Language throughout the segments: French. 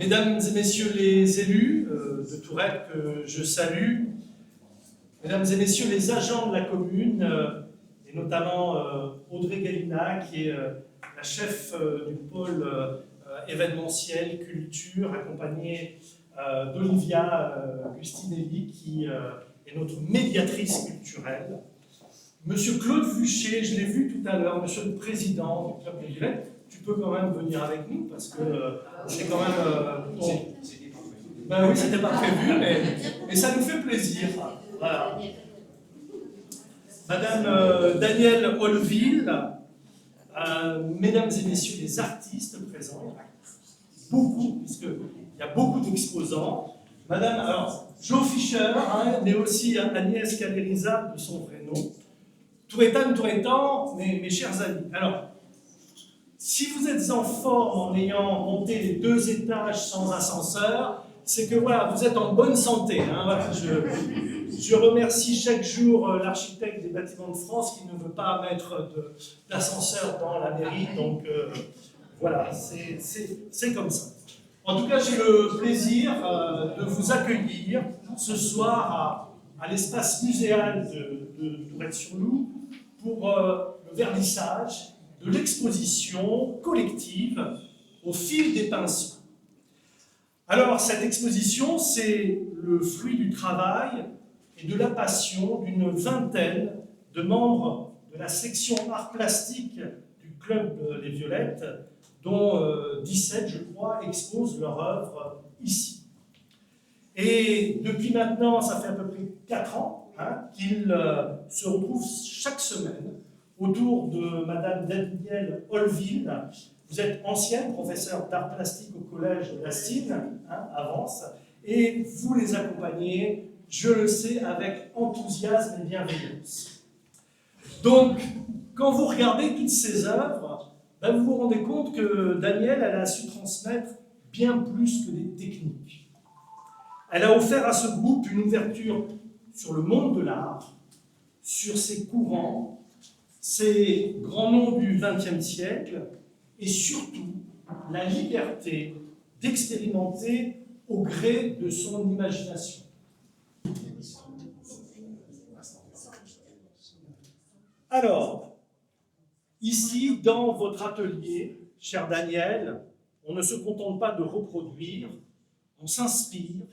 Mesdames et messieurs les élus de Tourette que je salue, mesdames et messieurs les agents de la commune, et notamment Audrey Gallina, qui est la chef du pôle événementiel, culture, accompagnée d'Olivia Gustinelli, qui est notre médiatrice culturelle. Monsieur Claude Vuchet, je l'ai vu tout à l'heure, monsieur le président du Club des Violettes, tu peux quand même venir avec nous parce que c'est quand même. Bon. Ben oui, c'était pas prévu, mais ça nous fait plaisir. Voilà. Madame Danielle Olville, mesdames et messieurs les artistes présents, beaucoup, puisqu'il y a beaucoup d'exposants. Madame, alors, Jo Fischer, mais aussi Agnès Caleriza de son vrai nom. Tourettan, mes chers amis. Alors, si vous êtes en forme en ayant monté les 2 étages sans ascenseur, c'est que voilà, vous êtes en bonne santé. Voilà, je remercie chaque jour l'architecte des bâtiments de France qui ne veut pas mettre d'ascenseur dans la mairie. Donc voilà, c'est comme ça. En tout cas, j'ai le plaisir de vous accueillir ce soir à l'espace muséal de Tourette-sur-Loup pour le vernissage de l'exposition collective Au fil des pinceaux. Alors, cette exposition, c'est le fruit du travail et de la passion d'une vingtaine de membres de la section art plastique du Club Les Violettes, dont 17, je crois, exposent leur œuvre ici. Et depuis maintenant, ça fait à peu près 4 ans qu'ils se retrouvent chaque semaine autour de Madame Danielle Olville. Vous êtes ancienne professeure d'art plastique au collège d'Astine, Avance, et vous les accompagnez, je le sais, avec enthousiasme et bienveillance. Donc, quand vous regardez toutes ces œuvres, vous vous rendez compte que Danielle, elle a su transmettre bien plus que des techniques. Elle a offert à ce groupe une ouverture sur le monde de l'art, sur ses courants, ces grands noms du XXe siècle, et surtout la liberté d'expérimenter au gré de son imagination. Alors, Ici, dans votre atelier, cher Daniel, on ne se contente pas de reproduire, on s'inspire,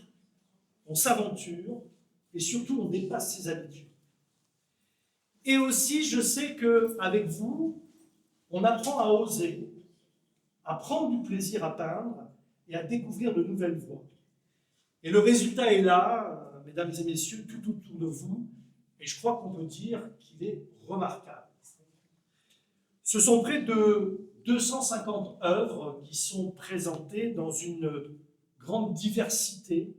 on s'aventure et surtout on dépasse ses habitudes. Et aussi, je sais qu'avec vous, on apprend à oser, à prendre du plaisir à peindre et à découvrir de nouvelles voies. Et le résultat est là, mesdames et messieurs, tout autour de vous, et je crois qu'on peut dire qu'il est remarquable. Ce sont près de 250 œuvres qui sont présentées dans une grande diversité,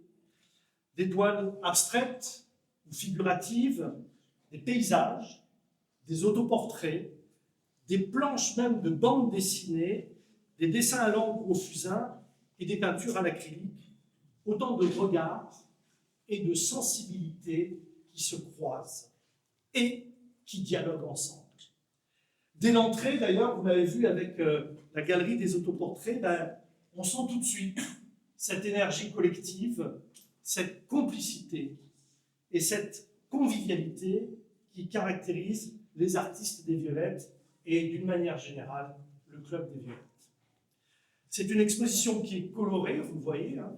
des toiles abstraites ou figuratives, des paysages, des autoportraits, des planches même de bandes dessinées, des dessins à l'encre au fusain et des peintures à l'acrylique, autant de regards et de sensibilités qui se croisent et qui dialoguent ensemble. Dès l'entrée, d'ailleurs, vous l'avez vu avec la galerie des autoportraits, on sent tout de suite cette énergie collective, cette complicité et cette convivialité qui caractérise les artistes des Violettes et, d'une manière générale, le Club des Violettes. C'est une exposition qui est colorée, vous le voyez. Hein.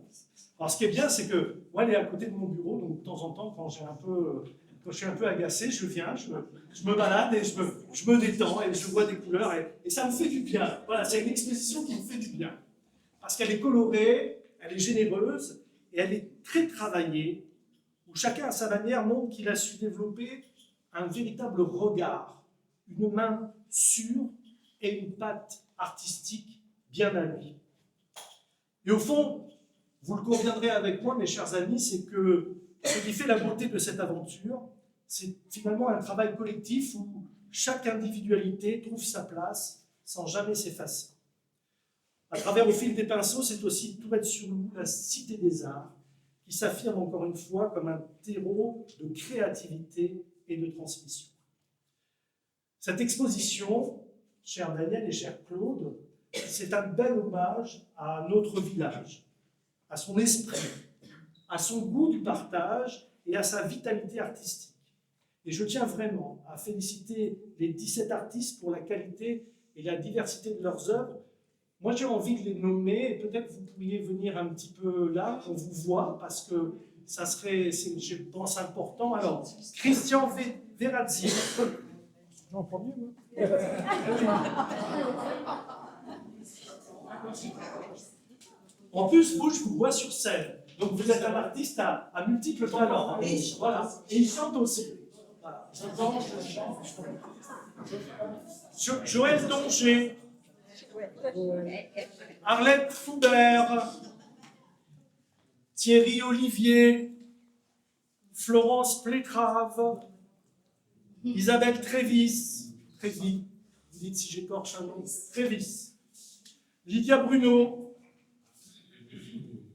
Alors, ce qui est bien, c'est que moi, elle est à côté de mon bureau, donc de temps en temps, quand je suis un peu agacé, je viens, je me balade et je me détends et je vois des couleurs et ça me fait du bien. Voilà, c'est une exposition qui me fait du bien. Parce qu'elle est colorée, elle est généreuse et elle est très travaillée, où chacun à sa manière montre qu'il a su développer un véritable regard, une main sûre et une patte artistique bien à lui. Et au fond, vous le conviendrez avec moi, mes chers amis, c'est que ce qui fait la beauté de cette aventure, c'est finalement un travail collectif où chaque individualité trouve sa place sans jamais s'effacer. À travers Au fil des pinceaux, c'est aussi Tourette sur Loup, la cité des arts, qui s'affirme encore une fois comme un terreau de créativité et de transmission. Cette exposition, cher Daniel et cher Claude, c'est un bel hommage à notre village, à son esprit, à son goût du partage et à sa vitalité artistique. Et je tiens vraiment à féliciter les 17 artistes pour la qualité et la diversité de leurs œuvres. Moi, j'ai envie de les nommer, et peut-être vous pourriez venir un petit peu là, qu'on vous voit, parce que ça serait, je pense, important. Alors, Christian Verrazzi. J'en prends mieux, moi. En plus, vous, je vous vois sur scène. Donc, vous êtes un artiste à multiples talents. Voilà. Et il chante aussi. Voilà. Joël Donger. Arlette Foubert. Thierry Olivier. Florence Plétrave. Isabelle Trévis. Trévis. Vous dites si j'écorche un nom. Trévis. Lydia Bruno.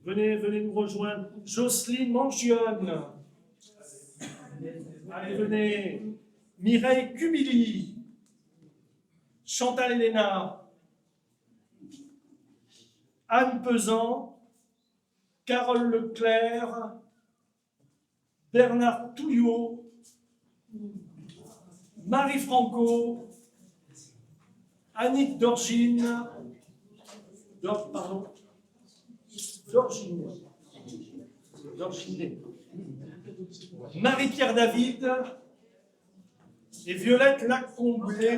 Venez nous rejoindre. Jocelyne Mangionne. Allez, venez. Mireille Cumili. Chantal Héléna. Anne Pesant. Carole Leclerc. Bernard Touillot. Marie Franco. Annick Dorgine. Dorgine. Marie-Pierre David et Violette Lacomblé.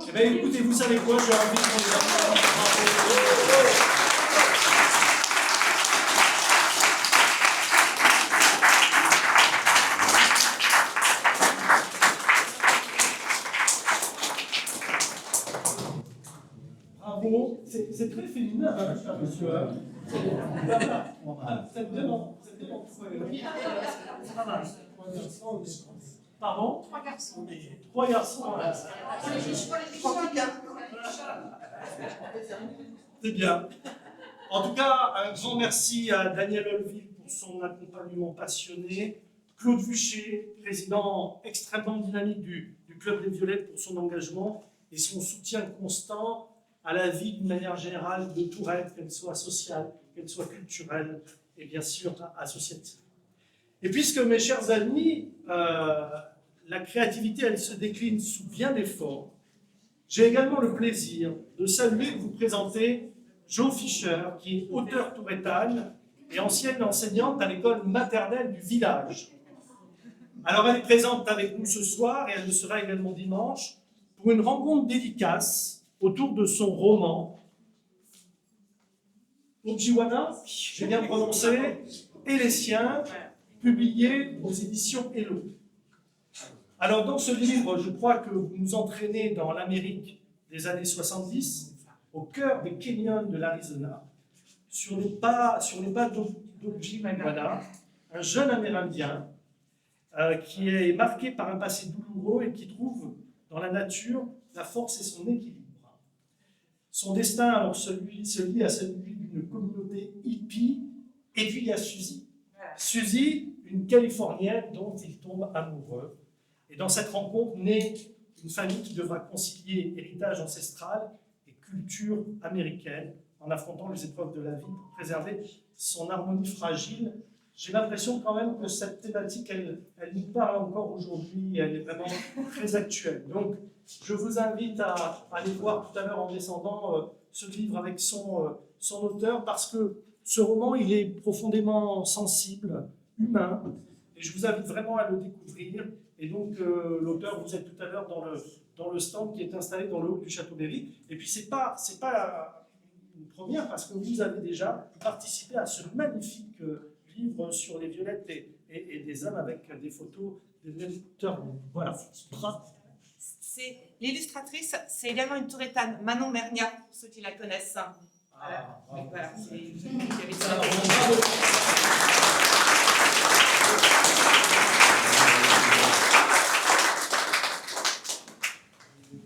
Eh bien, écoutez, vous savez quoi, j'ai envie de bravo, c'est très féminin, hein, monsieur. C'est bien pardon? 3 garçons. 3 garçons. C'est bien. En tout cas, un grand merci à Daniel Olville pour son accompagnement passionné, Claude Vuchet, président extrêmement dynamique du Club des Violettes, pour son engagement et son soutien constant à la vie d'une manière générale de Tourette, qu'elle soit sociale, qu'elle soit culturelle et bien sûr associative. Et puisque, mes chers amis, la la créativité, elle se décline sous bien des formes. J'ai également le plaisir de saluer et de vous présenter Jo Fischer, qui est auteure tourétane et ancienne enseignante à l'école maternelle du village. Alors elle est présente avec nous ce soir et elle le sera également dimanche pour une rencontre dédicace autour de son roman Objiwana, j'ai bien prononcé, et les siens, publié aux éditions Hello. Alors dans ce livre, je crois que vous nous entraînez dans l'Amérique des années 70, au cœur des canyons de l'Arizona, sur les pas d'Objiwana, un jeune Amérindien qui est marqué par un passé douloureux et qui trouve dans la nature la force et son équilibre. Son destin alors se lie à celui d'une communauté hippie, et puis il y a Suzy. Suzy, une Californienne dont il tombe amoureux. Et dans cette rencontre naît une famille qui devra concilier héritage ancestral et culture américaine en affrontant les épreuves de la vie pour préserver son harmonie fragile. J'ai l'impression quand même que cette thématique, elle nous parle encore aujourd'hui, elle est vraiment très actuelle. Donc, je vous invite à aller voir tout à l'heure en descendant ce livre avec son auteur, parce que ce roman, il est profondément sensible, humain, et je vous invite vraiment à le découvrir. Et donc, l'auteur, vous êtes tout à l'heure dans le stand qui est installé dans le hall du Château Berry. Et puis, c'est pas une première, parce que vous avez déjà participé à ce magnifique livre sur les violettes et des hommes avec des photos des lecteurs. Voilà. L'illustratrice, c'est également une tourétane, Manon Mernia, pour ceux qui la connaissent. Ah, voilà,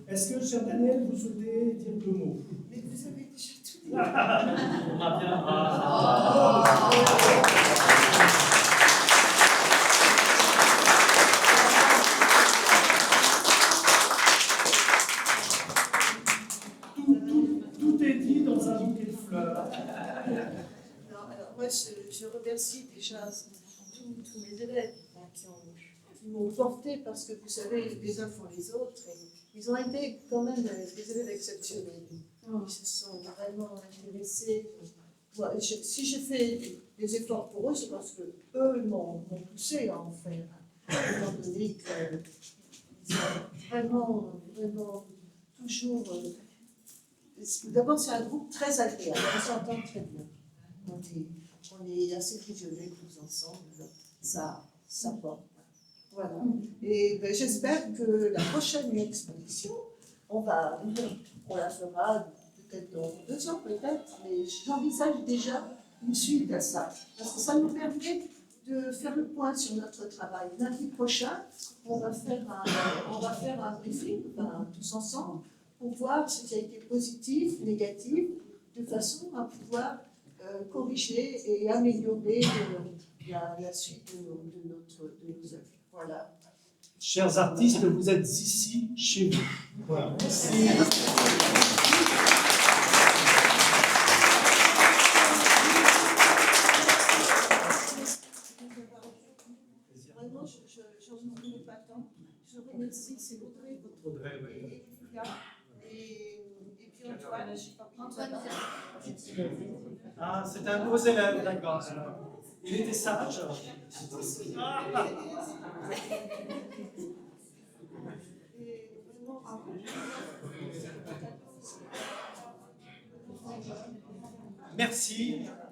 est-ce que, cher Daniel, vous souhaitez dire deux mots? Mais vous avez déjà tout dit. On a bien. Tout est dit dans un bouquet de fleurs. Non, alors moi, je remercie déjà tous mes élèves qui m'ont porté, parce que vous savez, les uns font les autres. Et ils ont été quand même des élèves exceptionnels. Ils se sont vraiment intéressés. Moi, si j'ai fait des efforts pour eux, c'est parce qu'eux m'ont poussé à en faire. Étant donné qu'ils ont vraiment toujours. D'abord, c'est un groupe très agréable, on s'entend très bien. On est assez fusionnés tous ensemble, ça porte. Voilà. Et ben, j'espère que la prochaine exposition, on la fera peut-être dans 2 ans, peut-être, mais j'envisage déjà une suite à ça. Parce que ça nous permet de faire le point sur notre travail. Lundi prochain, on va faire un briefing, tous ensemble, pour voir ce qui a été positif, négatif, de façon à pouvoir corriger et améliorer la suite de nos œuvres. Voilà. Chers artistes, vous êtes ici, chez vous. Voilà. Merci. Vraiment, je n'en oublie pas tant. Je remercie, c'est Audrey, et Julia, et puis Antoine, je ne sais pas Antoine. Ah, c'est un gros élève, d'accord. Il était sage. Ah.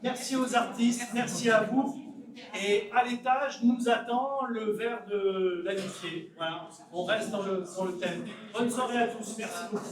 Merci aux artistes, merci à vous. Et à l'étage, nous attend le verre de l'amitié. Voilà, on reste dans le thème. Bonne soirée à tous, merci beaucoup.